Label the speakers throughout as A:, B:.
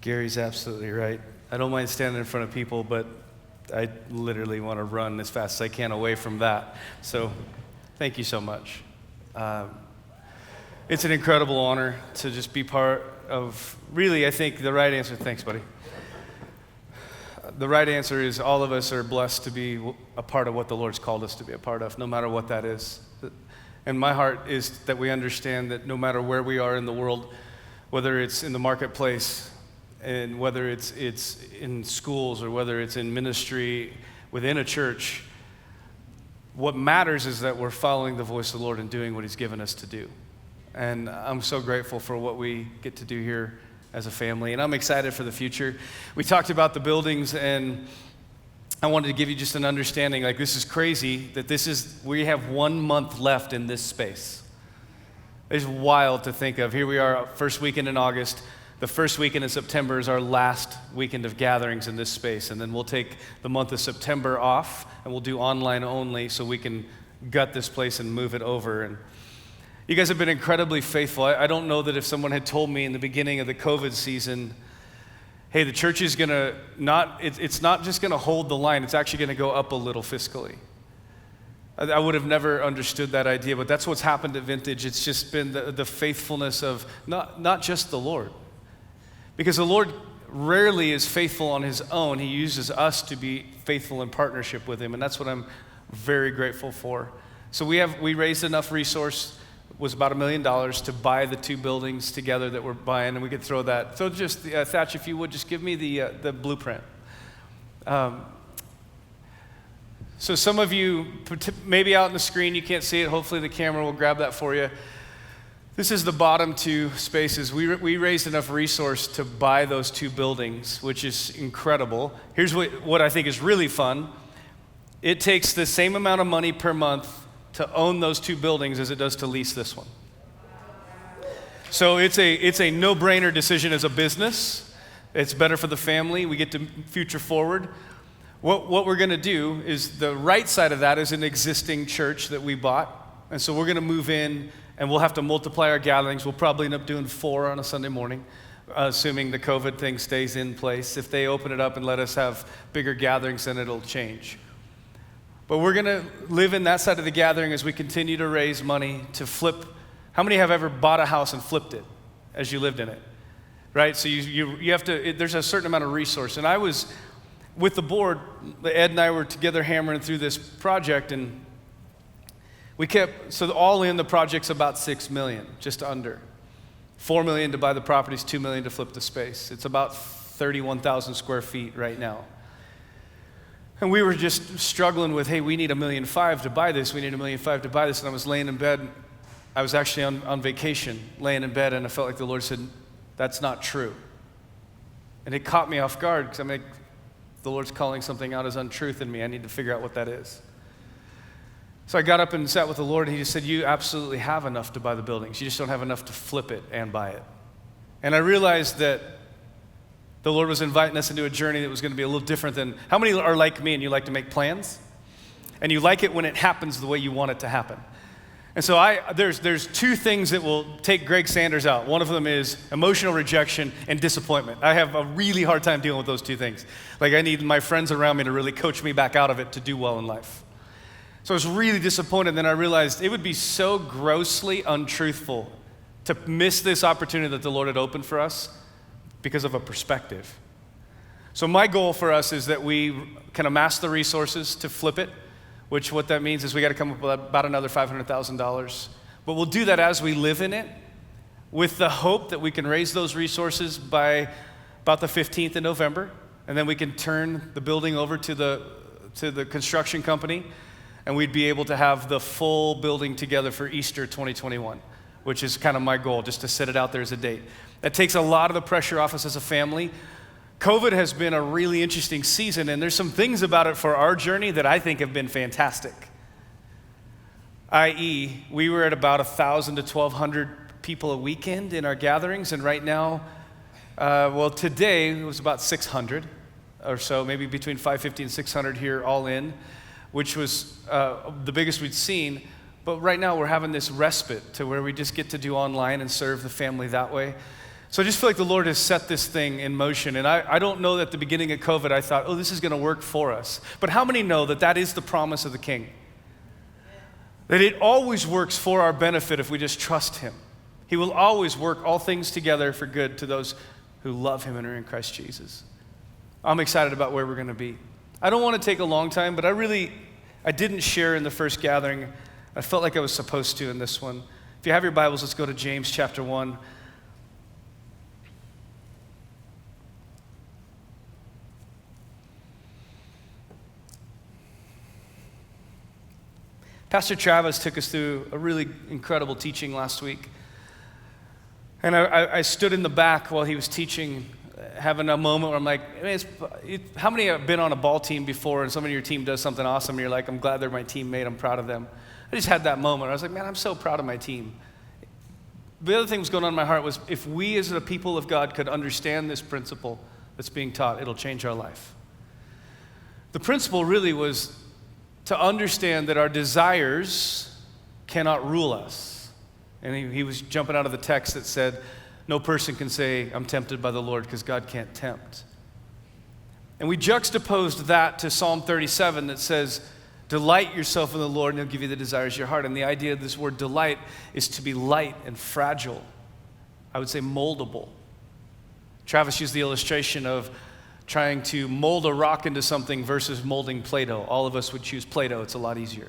A: Gary's absolutely right. I don't mind standing in front of people, but I literally want to run as fast as I can away from that. So thank you so much. It's an incredible honor to just be part of, really, I think the right answer, thanks, buddy. The right answer is all of us are blessed to be a part of what the Lord's called us to be a part of, no matter what that is. And my heart is that we understand that no matter where we are in the world, whether it's in the marketplace, and whether it's in schools or whether it's in ministry within a church, what matters is that we're following the voice of the Lord and doing what He's given us to do. And I'm so grateful for what we get to do here as a family, and I'm excited for the future. We talked about the buildings, and I wanted to give you just an understanding, like this is crazy, that we have 1 month left in this space. It's wild to think of. Here we are, first weekend in August. The first weekend in September is our last weekend of gatherings in this space, and then we'll take the month of September off, and we'll do online only so we can gut this place and move it over. And you guys have been incredibly faithful. I don't know that if someone had told me in the beginning of the COVID season, hey, the church is gonna it's not just gonna hold the line, it's actually gonna go up a little fiscally. I would have never understood that idea, but that's what's happened at Vintage. It's just been the faithfulness of not just the Lord. Because the Lord rarely is faithful on His own. He uses us to be faithful in partnership with Him, and that's what I'm very grateful for. So we raised enough resource, was about $1 million, to buy the 2 buildings together that we're buying, and we could throw that. So just, Thatch, if you would, just give me the blueprint. So some of you, maybe out on the screen, you can't see it. Hopefully the camera will grab that for you. This is the bottom 2 spaces. We raised enough resource to buy those 2 buildings, which is incredible. Here's what I think is really fun. It takes the same amount of money per month to own those 2 buildings as it does to lease this one. So it's a no-brainer decision as a business. It's better for the family. We get to future forward. What we're gonna do is the right side of that is an existing church that we bought. And so we're gonna move in and we'll have to multiply our gatherings. We'll probably end up doing 4 on a Sunday morning, assuming the COVID thing stays in place. If they open it up and let us have bigger gatherings, then it'll change. But we're gonna live in that side of the gathering as we continue to raise money to flip. How many have ever bought a house and flipped it as you lived in it? Right, so you have to, there's a certain amount of resource. And I was, with the board, Ed and I were together hammering through this project, and so all in the project's about $6 million, just under. $4 million to buy the properties, $2 million to flip the space. It's about 31,000 square feet right now. And we were just struggling with, hey, we need $1.5 million to buy this, we need $1.5 million to buy this, and I was laying in bed. I was actually on vacation, laying in bed, and I felt like the Lord said, that's not true. And it caught me off guard, because I'm like, the Lord's calling something out as untruth in me. I need to figure out what that is. So I got up and sat with the Lord, and He just said, you absolutely have enough to buy the buildings. You just don't have enough to flip it and buy it. And I realized that the Lord was inviting us into a journey that was going to be a little different than, how many are like me and you like to make plans? And you like it when it happens the way you want it to happen. And so there's 2 things that will take Greg Sanders out. One of them is emotional rejection and disappointment. I have a really hard time dealing with those 2 things. Like I need my friends around me to really coach me back out of it to do well in life. So I was really disappointed, and then I realized it would be so grossly untruthful to miss this opportunity that the Lord had opened for us because of a perspective. So my goal for us is that we can amass the resources to flip it, which what that means is we got to come up with about another $500,000. But we'll do that as we live in it, with the hope that we can raise those resources by about the 15th of November, and then we can turn the building over to the construction company, and we'd be able to have the full building together for Easter 2021, which is kind of my goal, just to set it out there as a date. That takes a lot of the pressure off us as a family. COVID has been a really interesting season, and there's some things about it for our journey that I think have been fantastic. i.e., we were at about 1,000 to 1,200 people a weekend in our gatherings, and right now, today it was about 600 or so, maybe between 550 and 600 here all in, which was the biggest we'd seen. But right now we're having this respite to where we just get to do online and serve the family that way. So I just feel like the Lord has set this thing in motion. And I don't know that at the beginning of COVID I thought, oh, this is going to work for us. But how many know that that is the promise of the King? That it always works for our benefit if we just trust him. He will always work all things together for good to those who love him and are in Christ Jesus. I'm excited about where we're going to be. I don't want to take a long time, but I didn't share in the first gathering. I felt like I was supposed to in this one. If you have your Bibles, let's go to James chapter 1. Pastor Travis took us through a really incredible teaching last week. And I stood in the back while he was teaching, having a moment where I'm like, how many have been on a ball team before and somebody on your team does something awesome and you're like, I'm glad they're my teammate, I'm proud of them. I just had that moment. I was like, man, I'm so proud of my team. The other thing that was going on in my heart was if we as the people of God could understand this principle that's being taught, it'll change our life. The principle really was to understand that our desires cannot rule us. And he was jumping out of the text that said, no person can say, I'm tempted by the Lord, because God can't tempt. And we juxtaposed that to Psalm 37 that says, delight yourself in the Lord and he'll give you the desires of your heart. And the idea of this word delight is to be light and fragile. I would say moldable. Travis used the illustration of trying to mold a rock into something versus molding Play-Doh. All of us would choose Play-Doh. It's a lot easier.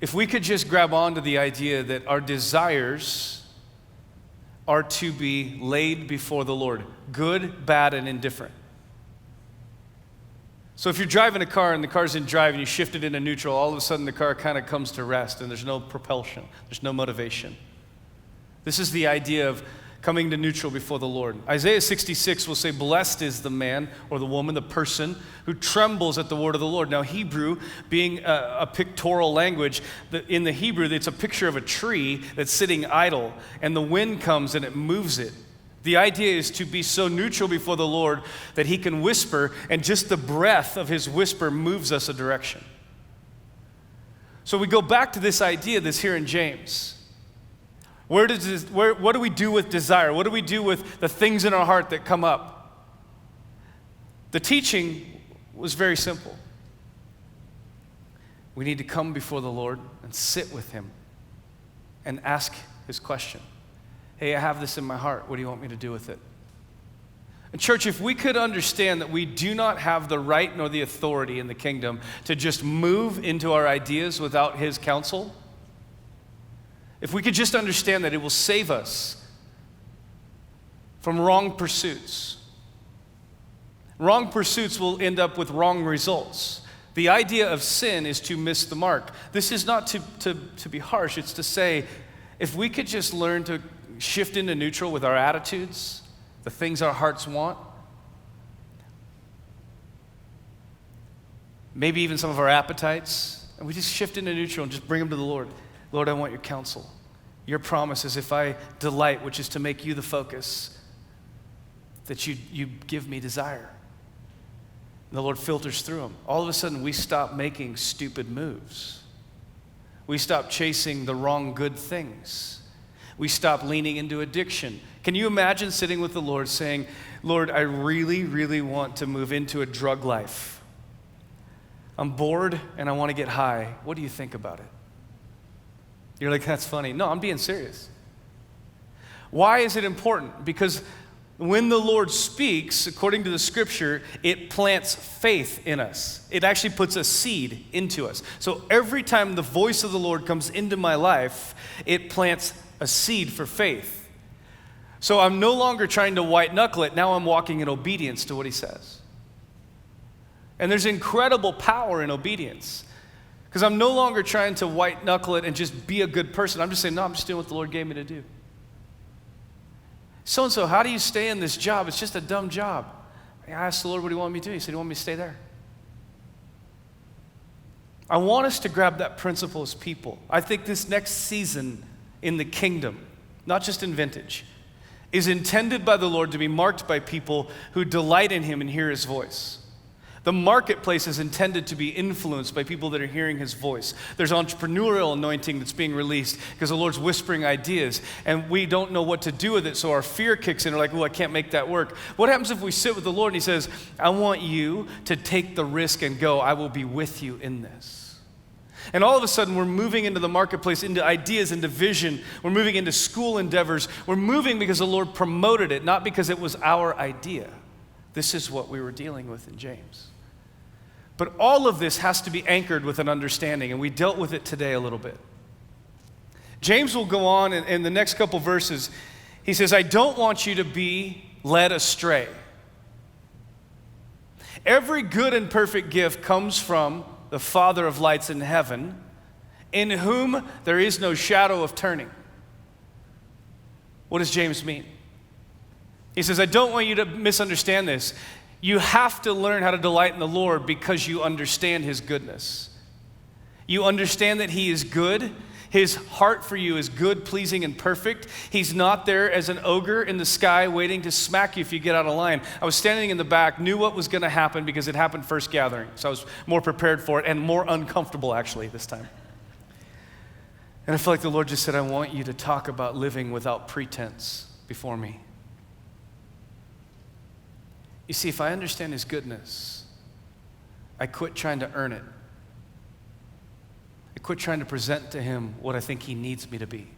A: If we could just grab onto the idea that our desires are to be laid before the Lord, good, bad, and indifferent. So if you're driving a car and the car's in drive and you shift it into neutral, all of a sudden the car kind of comes to rest and there's no propulsion, there's no motivation. This is the idea of coming to neutral before the Lord. Isaiah 66 will say, blessed is the man or the woman, the person who trembles at the word of the Lord. Now Hebrew, being a pictorial language, in the Hebrew it's a picture of a tree that's sitting idle and the wind comes and it moves it. The idea is to be so neutral before the Lord that he can whisper and just the breath of his whisper moves us a direction. So we go back to this idea that's here in James. What do we do with desire? What do we do with the things in our heart that come up? The teaching was very simple. We need to come before the Lord and sit with him and ask his question. Hey, I have this in my heart. What do you want me to do with it? And church, if we could understand that we do not have the right nor the authority in the kingdom to just move into our ideas without his counsel, if we could just understand that it will save us from wrong pursuits. Wrong pursuits will end up with wrong results. The idea of sin is to miss the mark. This is not to be harsh. It's to say, if we could just learn to shift into neutral with our attitudes, the things our hearts want, maybe even some of our appetites, and we just shift into neutral and just bring them to the Lord. Lord, I want your counsel. Your promise is if I delight, which is to make you the focus, that you give me desire. And the Lord filters through them. All of a sudden, we stop making stupid moves. We stop chasing the wrong good things. We stop leaning into addiction. Can you imagine sitting with the Lord saying, Lord, I really, really want to move into a drug life. I'm bored and I want to get high. What do you think about it? You're like, that's funny. No, I'm being serious. Why is it important? Because when the Lord speaks, according to the scripture, it plants faith in us. It actually puts a seed into us. So every time the voice of the Lord comes into my life, it plants a seed for faith. So I'm no longer trying to white knuckle it. Now I'm walking in obedience to what he says. And there's incredible power in obedience. Because I'm no longer trying to white knuckle it and just be a good person. I'm just saying, no, I'm just doing what the Lord gave me to do. So-and-so, how do you stay in this job? It's just a dumb job. I asked the Lord, what do you want me to do? He said, you want me to stay there? I want us to grab that principle as people. I think this next season in the kingdom, not just in Vintage, is intended by the Lord to be marked by people who delight in him and hear his voice. The marketplace is intended to be influenced by people that are hearing his voice. There's entrepreneurial anointing that's being released because the Lord's whispering ideas, and we don't know what to do with it, so our fear kicks in. We're like, oh, I can't make that work. What happens if we sit with the Lord and he says, I want you to take the risk and go. I will be with you in this. And all of a sudden, we're moving into the marketplace, into ideas, into vision. We're moving into school endeavors. We're moving because the Lord promoted it, not because it was our idea. This is what we were dealing with in James. But all of this has to be anchored with an understanding, and we dealt with it today a little bit. James will go on in the next couple verses. He says, I don't want you to be led astray. Every good and perfect gift comes from the Father of lights in heaven, in whom there is no shadow of turning. What does James mean? He says, I don't want you to misunderstand this. You have to learn how to delight in the Lord because you understand his goodness. You understand that he is good. His heart for you is good, pleasing, and perfect. He's not there as an ogre in the sky waiting to smack you if you get out of line. I was standing in the back, knew what was going to happen because it happened first gathering. So I was more prepared for it and more uncomfortable actually this time. And I feel like the Lord just said, I want you to talk about living without pretense before me. You see, if I understand his goodness, I quit trying to earn it. I quit trying to present to him what I think he needs me to be.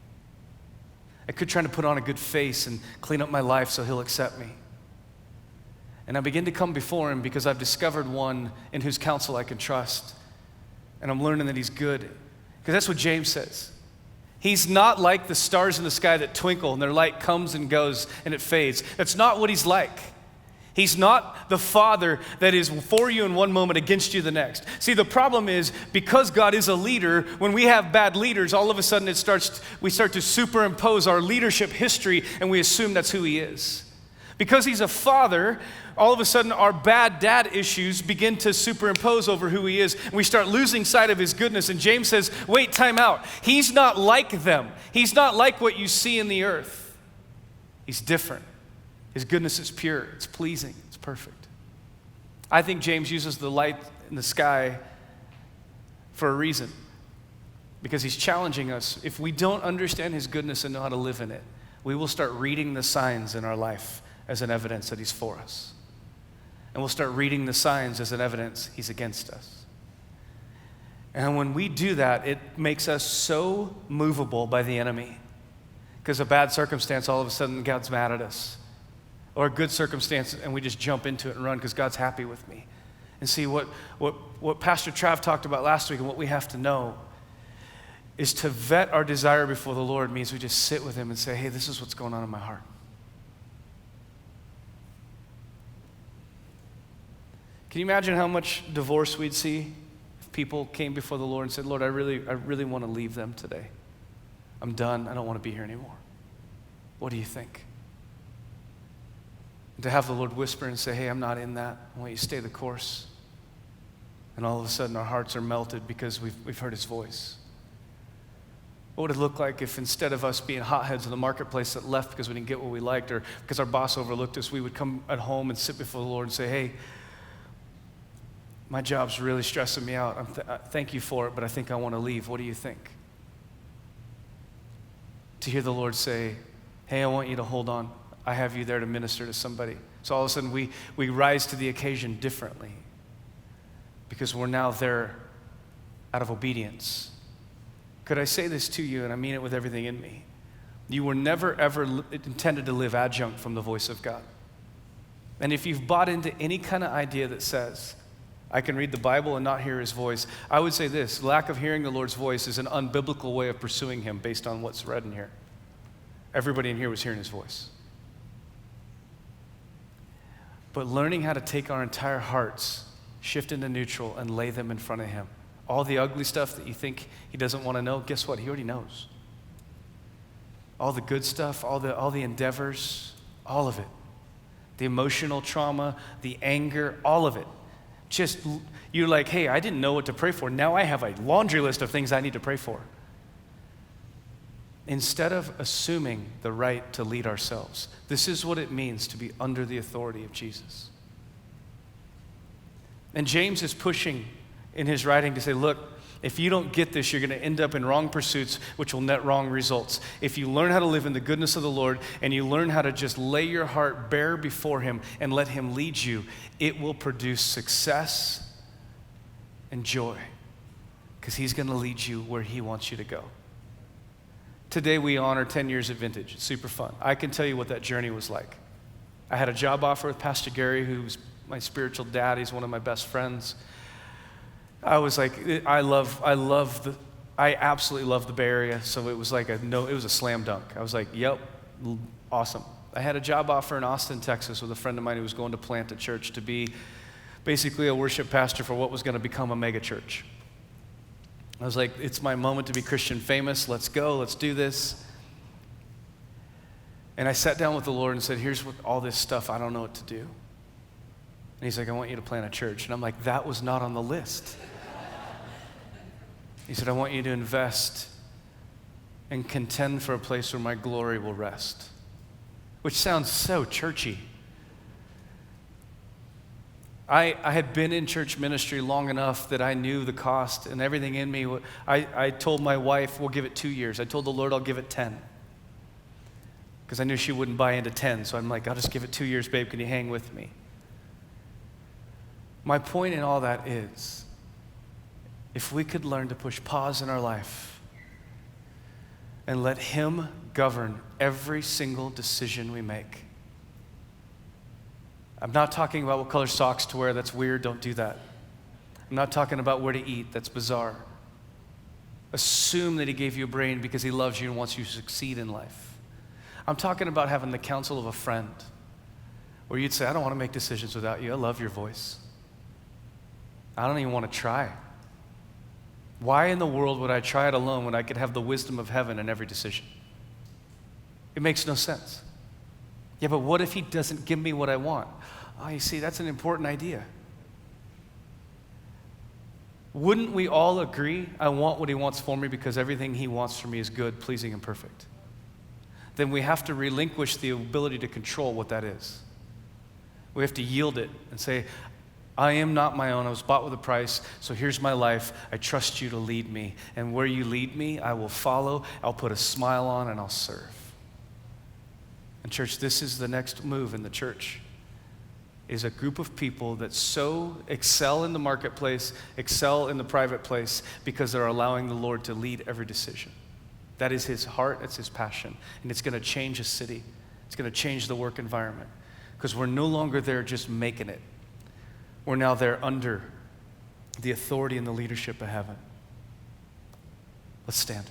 A: I quit trying to put on a good face and clean up my life so he'll accept me. And I begin to come before him because I've discovered one in whose counsel I can trust. And I'm learning that he's good. Because that's what James says. He's not like the stars in the sky that twinkle and their light comes and goes and it fades. That's not what he's like. He's not the Father that is for you in one moment, against you the next. See, the problem is because God is a leader, when we have bad leaders, all of a sudden we start to superimpose our leadership history and we assume that's who he is. Because he's a father, all of a sudden our bad dad issues begin to superimpose over who he is. And we start losing sight of his goodness. And James says, wait, time out. He's not like them. He's not like what you see in the earth. He's different. His goodness is pure, it's pleasing, it's perfect. I think James uses the light in the sky for a reason, because he's challenging us. If we don't understand his goodness and know how to live in it, we will start reading the signs in our life as an evidence that he's for us. And we'll start reading the signs as an evidence he's against us. And when we do that, it makes us so movable by the enemy, because a bad circumstance, all of a sudden God's mad at us. Or a good circumstance, and we just jump into it and run because God's happy with me. And see, what Pastor Trav talked about last week and what we have to know is to vet our desire before the Lord means we just sit with him and say, hey, this is what's going on in my heart. Can you imagine how much divorce we'd see if people came before the Lord and said, Lord, I really want to leave them today. I'm done. I don't want to be here anymore. What do you think? To have the Lord whisper and say, hey, I'm not in that. I want you to stay the course. And all of a sudden our hearts are melted because we've heard his voice. What would it look like if instead of us being hotheads in the marketplace that left because we didn't get what we liked or because our boss overlooked us, we would come at home and sit before the Lord and say, hey, my job's really stressing me out. Thank you for it, but I think I want to leave. What do you think? To hear the Lord say, hey, I want you to hold on. I have you there to minister to somebody. So all of a sudden we rise to the occasion differently because we're now there out of obedience. Could I say this to you, and I mean it with everything in me? You were never ever intended to live adjunct from the voice of God. And if you've bought into any kind of idea that says, I can read the Bible and not hear his voice, I would say this: lack of hearing the Lord's voice is an unbiblical way of pursuing him based on what's read in here. Everybody in here was hearing his voice. But learning how to take our entire hearts, shift into neutral, and lay them in front of him. All the ugly stuff that you think he doesn't want to know, guess what? He already knows. All the good stuff, all the endeavors, all of it. The emotional trauma, the anger, all of it. Just, you're like, hey, I didn't know what to pray for. Now I have a laundry list of things I need to pray for. Instead of assuming the right to lead ourselves. This is what it means to be under the authority of Jesus. And James is pushing in his writing to say, look, if you don't get this, you're going to end up in wrong pursuits, which will net wrong results. If you learn how to live in the goodness of the Lord and you learn how to just lay your heart bare before him and let him lead you, it will produce success and joy because he's going to lead you where he wants you to go. Today we honor 10 years of Vintage. It's super fun. I can tell you what that journey was like. I had a job offer with Pastor Gary, who's my spiritual dad. He's one of my best friends. I was like, I absolutely love the Bay Area. So it was like it was a slam dunk. I was like, yep, awesome. I had a job offer in Austin, Texas with a friend of mine who was going to plant a church to be basically a worship pastor for what was going to become a mega church. I was like, it's my moment to be Christian famous. Let's go, let's do this. And I sat down with the Lord and said, here's what all this stuff, I don't know what to do. And he's like, I want you to plant a church. And I'm like, that was not on the list. He said, I want you to invest and contend for a place where my glory will rest. Which sounds so churchy. I had been in church ministry long enough that I knew the cost and everything in me. I told my wife, we'll give it 2 years. I told the Lord I'll give it 10. Because I knew she wouldn't buy into 10. So I'm like, I'll just give it 2 years, babe. Can you hang with me? My point in all that is, if we could learn to push pause in our life and let him govern every single decision we make. I'm not talking about what color socks to wear. That's weird. Don't do that. I'm not talking about where to eat. That's bizarre. Assume that he gave you a brain because he loves you and wants you to succeed in life. I'm talking about having the counsel of a friend where you'd say, I don't want to make decisions without you. I love your voice. I don't even want to try. Why in the world would I try it alone when I could have the wisdom of heaven in every decision? It makes no sense. Yeah, but what if he doesn't give me what I want? Oh, you see, that's an important idea. Wouldn't we all agree, I want what he wants for me because everything he wants for me is good, pleasing, and perfect? Then we have to relinquish the ability to control what that is. We have to yield it and say, I am not my own. I was bought with a price, so here's my life. I trust you to lead me. And where you lead me, I will follow. I'll put a smile on and I'll serve. And church, this is the next move in the church, is a group of people that so excel in the marketplace, excel in the private place, because they're allowing the Lord to lead every decision. That is his heart, it's his passion. And it's going to change a city. It's going to change the work environment. Because we're no longer there just making it. We're now there under the authority and the leadership of heaven. Let's stand.